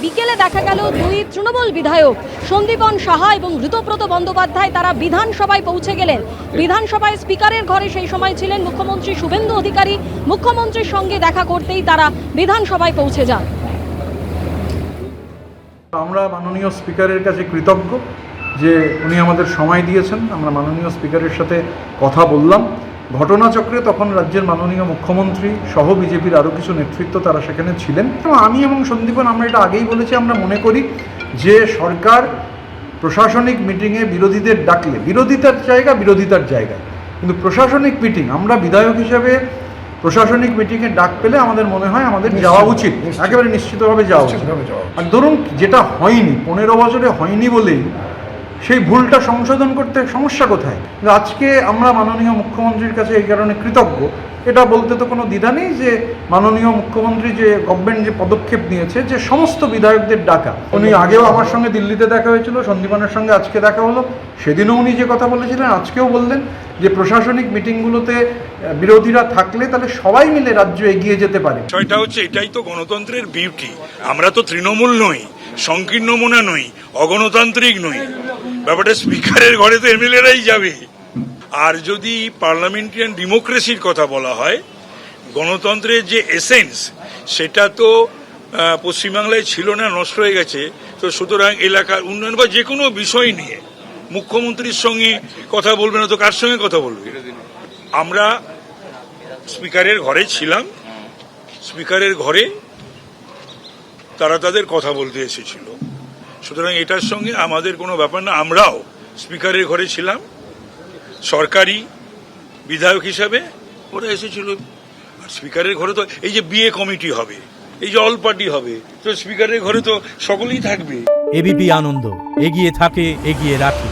বিকেলে দেখা গেল দুই তৃণমূল বিধায়ক সন্দীপন সাহা এবং ঋতব্রত বন্দ্যোপাধ্যায় তারা বিধানসভায় পৌঁছে গেলেন। বিধানসভায় স্পিকারের ঘরে সেই সময় ছিলেন মুখ্যমন্ত্রী শুভেন্দু অধিকারী। মুখ্যমন্ত্রীর সঙ্গে দেখা করতেই তারা বিধানসভায় পৌঁছে যান। আমরা মাননীয় স্পিকারের কাছে কৃতজ্ঞ যে উনি আমাদের সময় দিয়েছেন। আমরা মাননীয় স্পিকারের সাথে কথা বললাম। ঘটনাচক্রে তখন রাজ্যের মাননীয় মুখ্যমন্ত্রী সহ বিজেপির আরও কিছু নেতৃত্ব তারা সেখানে ছিলেন। আমি এবং সন্দীপন আমরা এটা আগেই বলেছি, আমরা মনে করি যে সরকার প্রশাসনিক মিটিংয়ে বিরোধীদের ডাকলে বিরোধিতার জায়গা, কিন্তু প্রশাসনিক মিটিং আমরা বিধায়ক হিসেবে প্রশাসনিক মিটিংয়ে ডাক পেলে আমাদের মনে হয় আমাদের যাওয়া উচিত, একেবারে নিশ্চিতভাবে যাওয়া উচিত। আর ধরুন যেটা হয়নি, 15 বছরে হয়নি বলেই সেই ভুলটা সংশোধন করতে সমস্যা কোথায়? আজকে আমরা মাননীয় মুখ্যমন্ত্রীর কাছে এই কারণে কৃতজ্ঞ, এটা বলতে তো কোনো দ্বিধা নেই যে মাননীয় মুখ্যমন্ত্রী যে গভর্নমেন্ট যে পদক্ষেপ নিয়েছে যে সমস্ত বিধায়কদের ডাকা। উনি আগেও আমার সঙ্গে দিল্লিতে দেখা হয়েছিল, সন্দীপনের সঙ্গে আজকে দেখা হলো, সেদিনও উনি যে কথা বলেছিলেন আজকেও বললেন যে প্রশাসনিক মিটিংগুলোতে বিরোধীরা থাকলে তাহলে সবাই মিলে রাজ্য এগিয়ে যেতে পারে। বিষয়টা হচ্ছে এটাই তো গণতন্ত্রের বিউটি। আমরা তো তৃণমূল নই, সংকীর্ণ মনা নই, অগণতান্ত্রিক নই। ব্যাপারটা স্পিকারের ঘরে তো এমএলএরাই যাবে। আর যদি পার্লামেন্টারিয়ান ডেমোক্রেসির কথা বলা হয়, গণতন্ত্রের যে এসেন্স সেটা তো পশ্চিমবাংলায় ছিল না, নষ্ট হয়ে গেছে। তো সুতরাং এলাকার উন্নয়ন বা যে কোনো বিষয় নিয়ে মুখ্যমন্ত্রীর সঙ্গে কথা বলবে না তো কার সঙ্গে কথা বলবে? আমরা স্পিকারের ঘরে ছিলাম, স্পিকারের ঘরে তারা তাদের কথা বলতে এসেছিল। সুতরাং এটার সঙ্গে আমাদের কোনো ব্যাপার না। আমরাও স্পিকারের ঘরে ছিলাম সরকারি বিধায়ক হিসাবে, ওরা এসেছিল। আর স্পিকারের ঘরে তো এই যে বিএ কমিটি হবে, এই যে অল পার্টি হবে, তো স্পিকারের ঘরে তো সকলেই থাকবে। এবিপি আনন্দ, এগিয়ে থাকে, এগিয়ে রাখে।